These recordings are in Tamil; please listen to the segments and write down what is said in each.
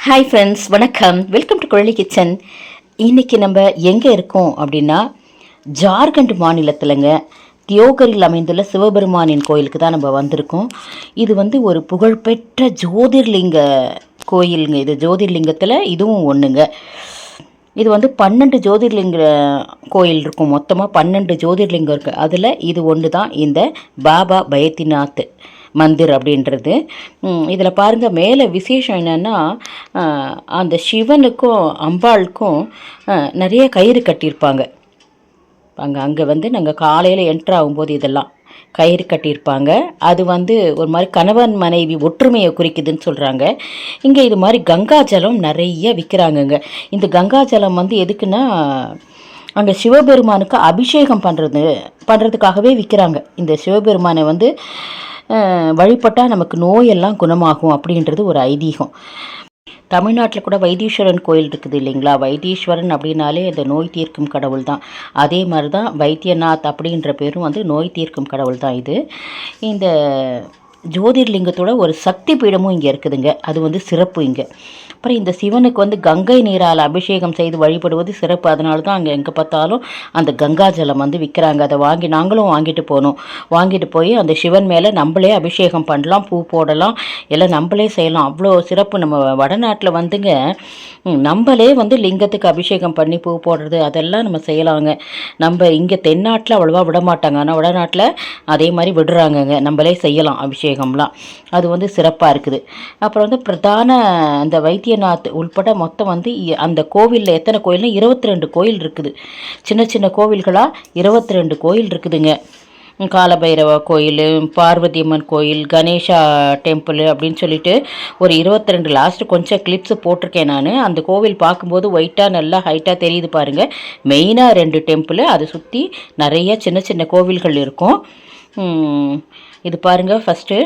ஹாய் ஃப்ரெண்ட்ஸ், வணக்கம். Welcome to Kuzhali kitchen. இன்றைக்கி நம்ம எங்கே இருக்கோம் அப்படின்னா, ஜார்க்கண்ட் மாநிலத்திலங்க தியோகரில் அமைந்துள்ள சிவபெருமானின் கோயிலுக்கு தான் நம்ம வந்திருக்கோம். இது ஒரு புகழ்பெற்ற ஜோதிர்லிங்க கோயிலுங்க. இது ஜோதிர்லிங்கத்தில் இதுவும் ஒன்றுங்க. இது 12 ஜோதிர்லிங்க கோயில் இருக்கும். மொத்தமாக 12 ஜோதிர்லிங்கம் இருக்குது. அதில் இது ஒன்று தான் இந்த பாபா பைத்யநாத் மந்திர் அப்படின்றது. இதில் பாருங்கள், மேலே விசேஷம் என்னென்னா, அந்த சிவனுக்கும் அம்பாளுக்கும் நிறைய கயிறு கட்டியிருப்பாங்க. அங்கே நாங்கள் காலையில் என்ட்ரு ஆகும்போது இதெல்லாம் கயிறு கட்டியிருப்பாங்க. அது ஒரு மாதிரி கணவன் மனைவி ஒற்றுமையை குறிக்குதுன்னு சொல்கிறாங்க. இங்கே இது மாதிரி கங்காஜலம் நிறைய விற்கிறாங்கங்க. இந்த கங்காஜலம் எதுக்குன்னா, அங்கே சிவபெருமானுக்கு அபிஷேகம் பண்ணுறதுக்காகவே விற்கிறாங்க. இந்த சிவபெருமானை வழிபட்டால் நமக்கு நோயெல்லாம் குணமாகும் அப்படின்றது ஒரு ஐதீகம். தமிழ்நாட்டில் கூட வைத்தீஸ்வரன் கோயில் இருக்குது இல்லைங்களா? வைத்தீஸ்வரன் அப்படின்னாலே இந்த நோய் தீர்க்கும் கடவுள் தான். அதே மாதிரி தான் வைத்தியநாத் அப்படின்ற பேரும் நோய் தீர்க்கும் கடவுள் தான். இந்த ஜோதிர்லிங்கத்தோட ஒரு சக்தி பீடமும் இங்கே இருக்குதுங்க. அது சிறப்பு இங்கே. அப்புறம் இந்த சிவனுக்கு கங்கை நீரால் அபிஷேகம் செய்து வழிபடுவது சிறப்பு. அதனால தான் அங்கே எங்கே பார்த்தாலும் அந்த கங்கா ஜலம் விற்கிறாங்க. அதை நாங்களும் வாங்கிட்டு போனோம். வாங்கிட்டு போய் அந்த சிவன் மேலே நம்மளே அபிஷேகம் பண்ணலாம், பூ போடலாம், எல்லாம் நம்மளே செய்யலாம். அவ்வளோ சிறப்பு. நம்ம வடநாட்டில் நம்மளே லிங்கத்துக்கு அபிஷேகம் பண்ணி பூ போடுறது அதெல்லாம் நம்ம செய்யலாங்க. நம்ம இங்கே தென்னாட்டில் அவ்வளோவா விட மாட்டாங்க. ஆனால் வடநாட்டில் அதே மாதிரி விடுறாங்கங்க. நம்மளே செய்யலாம் அபிஷேகம்லாம். அது சிறப்பாக இருக்குது. அப்புறம் பிரதான அந்த வைத்தியநாத் உள்பட மொத்தம் அந்த கோவிலில் எத்தனை கோயில்னா 22 கோயில் இருக்குது. சின்ன சின்ன கோவில்களாக 22 கோயில் இருக்குதுங்க. காலபைரவ கோயில், பார்வதி அம்மன் கோயில், கணேஷா டெம்பிள் அப்படின்னு சொல்லிட்டு ஒரு 22 லாஸ்ட்டு கொஞ்சம் கிளிப்ஸு போட்டிருக்கேன் நான். அந்த கோவில் பார்க்கும்போது ஒயிட்டாக நல்லா ஹைட்டாக தெரியுது பாருங்கள். மெயினாக 2 டெம்பிள், அதை சுற்றி நிறைய சின்ன சின்ன கோவில்கள் இருக்கும். இது பாருங்கள், ஃபஸ்ட்டு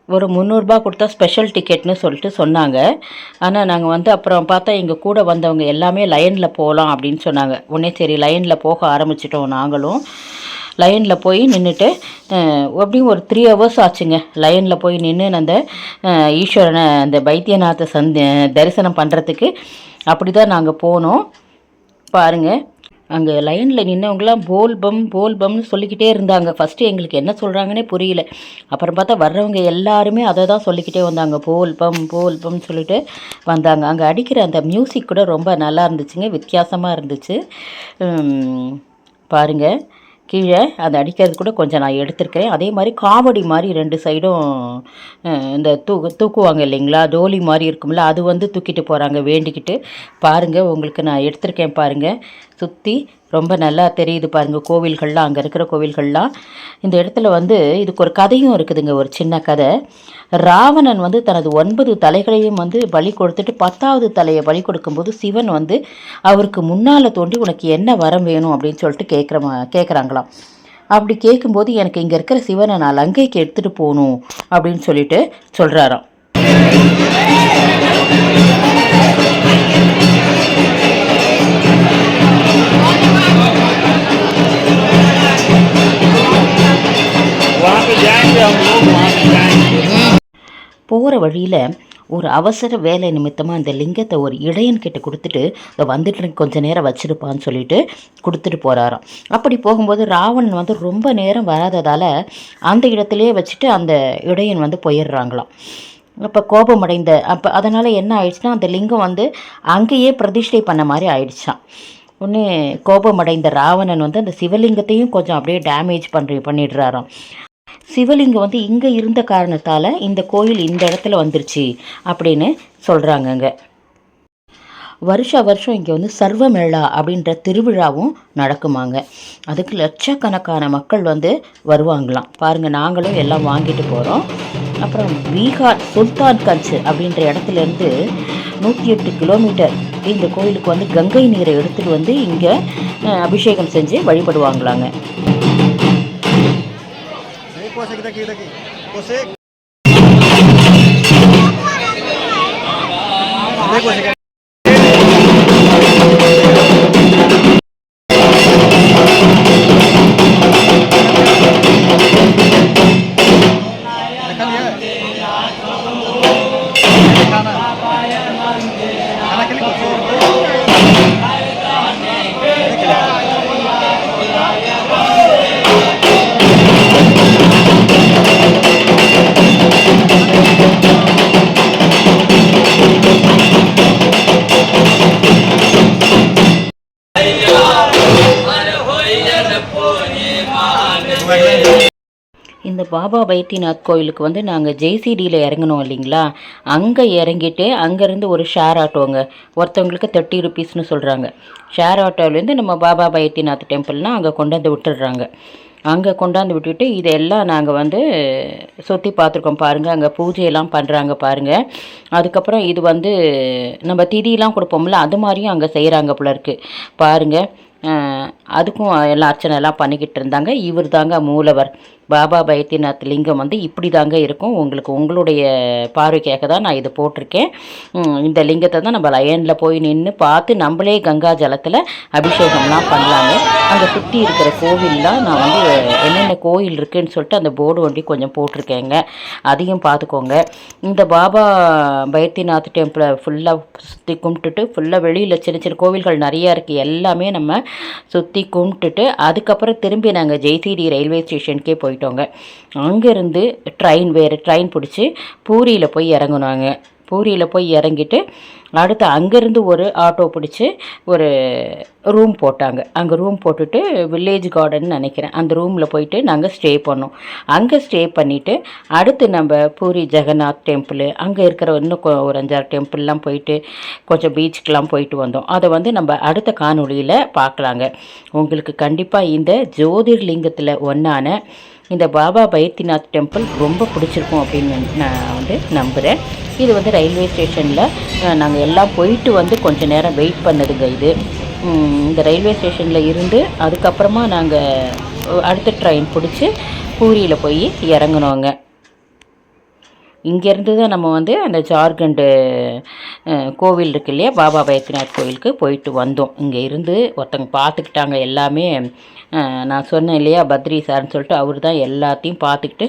ஒரு 300 ரூபா கொடுத்தா ஸ்பெஷல் டிக்கெட்னு சொல்லிட்டு சொன்னாங்க. ஆனால் நாங்கள் அப்புறம் பார்த்தா எங்கள் கூட வந்தவங்க எல்லாமே லைனில் போகலாம் அப்படின்னு சொன்னாங்க. உடனே சரி லைனில் போக ஆரம்பிச்சிட்டோம். நாங்களும் லைனில் போய் நின்றுட்டு எப்படியும் ஒரு 3 ஹவர்ஸ் ஆச்சுங்க. லைனில் போய் நின்று அந்த ஈஸ்வரனை அந்த பைத்தியநாத்தை தரிசனம் பண்ணுறதுக்கு. அப்படி தான் நாங்கள் போனோம். பாருங்கள், அங்கே லைனில் நின்றவங்களாம் போல் பம்னு சொல்லிக்கிட்டே இருந்தாங்க. ஃபஸ்ட்டு எங்களுக்கு என்ன சொல்கிறாங்கன்னே புரியல. அப்புறம் பார்த்தா வர்றவங்க எல்லாருமே அதை தான் சொல்லிக்கிட்டே வந்தாங்க. போல் பம்னு சொல்லிட்டு வந்தாங்க. அங்கே அடிக்கிற அந்த மியூசிக் கூட ரொம்ப நல்லா இருந்துச்சுங்க, வித்தியாசமாக இருந்துச்சு. பாருங்கள், கீழே அதை அடிக்கிறது கூட கொஞ்சம் நான் எடுத்திருக்கிறேன். அதே மாதிரி காவடி மாதிரி 2 சைடும் இந்த தூக்குவாங்க இல்லைங்களா, டோலி மாதிரி இருக்கும்ல, அது தூக்கிட்டு போகிறாங்க வேண்டிக்கிட்டு. பாருங்கள், உங்களுக்கு நான் எடுத்திருக்கேன் பாருங்கள். சுற்றி ரொம்ப நல்லா தெரியுது பாருங்கள் கோவில்கள்லாம், அங்கே இருக்கிற கோவில்கள்லாம். இந்த இடத்துல இதுக்கு ஒரு கதையும் இருக்குதுங்க, ஒரு சின்ன கதை. ராவணன் தனது 9 தலைகளையும் பலி கொடுத்துட்டு 10வது தலையை பலி கொடுக்கும்போது சிவன் அவருக்கு முன்னால் தோண்டி உனக்கு என்ன வரம் வேணும் அப்படின்னு சொல்லிட்டு கேட்குறாங்களாம். அப்படி கேட்கும்போது எனக்கு இங்கே இருக்கிற சிவனை நான் லங்கைக்கு எடுத்துகிட்டு போகணும் அப்படின்னு சொல்லிட்டு சொல்கிறாராம். போகிற வழியில் ஒரு அவசர வேலை நிமித்தமாக அந்த லிங்கத்தை ஒரு இடையன்கிட்ட கொடுத்துட்டு வந்துட்டு கொஞ்சம் நேரம் வச்சுருப்பான்னு சொல்லிட்டு கொடுத்துட்டு போகிறாராம். அப்படி போகும்போது ராவணன் ரொம்ப நேரம் வராததால் அந்த இடத்துலையே வச்சுட்டு அந்த இடையன் போயிடுறாங்களாம். அப்போ கோபமடைந்த அதனால் என்ன ஆயிடுச்சுன்னா, அந்த லிங்கம் அங்கேயே பிரதிஷ்டை பண்ண மாதிரி ஆயிடுச்சான். ஒன்று கோபமடைந்த ராவணன் அந்த சிவலிங்கத்தையும் கொஞ்சம் அப்படியே டேமேஜ் பண்ணிடுறாராம். சிவலிங்கம் இங்கே இருந்த காரணத்தால் இந்த கோயில் இந்த இடத்துல வந்துருச்சு அப்படின்னு சொல்கிறாங்கங்க. வருஷம் இங்கே சர்வமேளா அப்படின்ற திருவிழாவும் நடக்குமாங்க. அதுக்கு லட்சக்கணக்கான மக்கள் வருவாங்களாம். பாருங்கள், நாங்களும் எல்லாம் வாங்கிட்டு போகிறோம். அப்புறம் பீகார் சுல்தான்கஞ்ச் அப்படின்ற இடத்துலேருந்து 108 கிலோமீட்டர் இந்த கோயிலுக்கு கங்கை நீரை எடுத்துகிட்டு இங்கே அபிஷேகம் செஞ்சு வழிபடுவாங்களாங்க. பாபா பைத்தியநாத் கோயிலுக்கு வந்து நாங்கள் ஜேசிடியில் இறங்கணும் இல்லைங்களா, அங்கே இறங்கிட்டு அங்கேருந்து ஒரு ஷேர் ஆட்டோங்க, ஒருத்தவங்களுக்கு 30 ருபீஸ்னு சொல்கிறாங்க. ஷேர் ஆட்டோவிலேருந்து நம்ம பாபா பைத்தியநாத் டெம்பிள்னால் அங்கே கொண்டாந்து விட்டுடுறாங்க. அங்கே கொண்டாந்து விட்டுட்டு இதெல்லாம் நாங்கள் வந்து சுற்றி பார்த்துருக்கோம் பாருங்கள். அங்கே பூஜையெல்லாம் பண்ணுறாங்க பாருங்கள். அதுக்கப்புறம் இது வந்து நம்ம திதியெலாம் கொடுப்போம்ல, அது மாதிரியும் அங்கே செய்கிறாங்க போல இருக்குது பாருங்கள். அதுக்கும் எல்லாம் அர்ச்சனைலாம் பண்ணிக்கிட்டு இருந்தாங்க. இவர் தாங்க மூலவர். பாபா பைத்தியநாத் லிங்கம் வந்து இப்படி தாங்க இருக்கும். உங்களுடைய பார்வைக்காக தான் நான் இதை போட்டிருக்கேன். இந்த லிங்கத்தை தான் நம்ம லயனில் போய் நின்று பார்த்து நம்மளே கங்கா ஜலத்தில் அபிஷேகம்லாம் பண்ணலாங்க. அங்கே சுற்றி இருக்கிற கோவில்லாம் நான் வந்து என்னென்ன கோயில் இருக்குதுன்னு சொல்லிட்டு அந்த போர்டு வண்டி கொஞ்சம் போட்டிருக்கேங்க, அதையும் பார்த்துக்கோங்க. இந்த பாபா பைத்தியநாத் டெம்பிளை ஃபுல்லாக சுற்றி கும்பிட்டுட்டு, ஃபுல்லாக வெளியில் சின்ன சின்ன கோவில்கள் நிறையா இருக்குது, எல்லாமே நம்ம சுற்றி கும்பிட்டுட்டு அதுக்கப்புறம் திரும்பி நாங்கள் ஜேசிடி ரயில்வே ஸ்டேஷனுக்கே போயிட்டோங்க. அங்கேருந்து வேறு ட்ரெயின் பிடிச்சி பூரியில் போய் இறங்குனாங்க. பூரியில் போய் இறங்கிட்டு அடுத்து அங்கேருந்து ஒரு ஆட்டோ பிடிச்சி ஒரு ரூம் போட்டாங்க. அங்கே ரூம் போட்டுட்டு வில்லேஜ் கார்டன் நினைக்கிறேன், அந்த ரூமில் போயிட்டு நாங்கள் ஸ்டே பண்ணோம். அங்கே ஸ்டே பண்ணிவிட்டு அடுத்து நம்ம பூரி ஜெகநாத் டெம்பிள், அங்கே இருக்கிற இன்னும் ஒரு 5-6 டெம்பிள்லாம் போயிட்டு கொஞ்சம் பீச்சுக்கெலாம் போயிட்டு வந்தோம். அதை வந்து நம்ம அடுத்த காணொளியில் பார்க்கலாங்க. உங்களுக்கு கண்டிப்பாக இந்த ஜோதிர்லிங்கத்தில் ஒன்றான இந்த பாபா பைத்தியநாத் டெம்பிள் ரொம்ப பிடிச்சிருக்கும் அப்படின்னு நான் வந்து நம்புகிறேன். இது வந்து ரயில்வே ஸ்டேஷனில் நாங்கள் எல்லாம் போயிட்டு வந்து கொஞ்சம் நேரம் வெயிட் பண்ணதுங்க. இது இந்த ரயில்வே ஸ்டேஷனில் இருந்து அதுக்கப்புறமா நாங்கள் அடுத்த ட்ரெயின் பிடிச்சி பூரியில் போய் இறங்கினோங்க. இங்கேருந்து தான் நம்ம வந்து அந்த ஜார்க்கண்டு கோவில் இருக்கு இல்லையா, பாபா பைத்தியநாத் கோவிலுக்கு போயிட்டு வந்தோம். இங்கே இருந்து ஒருத்தங்க பார்த்துக்கிட்டாங்க எல்லாமே. நான் சொன்னேன் இல்லையா பத்ரி சார்னு சொல்லிட்டு, அவர் தான் எல்லாத்தையும் பார்த்துக்கிட்டு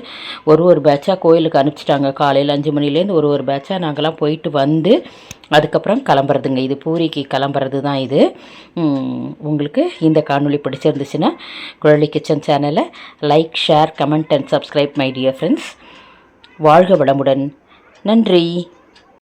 ஒரு பேட்சாக கோயிலுக்கு அனுப்பிச்சிட்டாங்க. காலையில் 5 மணிலேருந்து ஒரு பேட்சாக நாங்கள்லாம் போயிட்டு வந்து அதுக்கப்புறம் கிளம்புறதுங்க. இது பூரிக்கு கிளம்புறது தான் இது. உங்களுக்கு இந்த காணொளி பிடிச்சிருந்துச்சுன்னா குழலி கிச்சன் சேனலை like, share, comment and subscribe my dear friends. வாழ்க வளமுடன். நன்றி.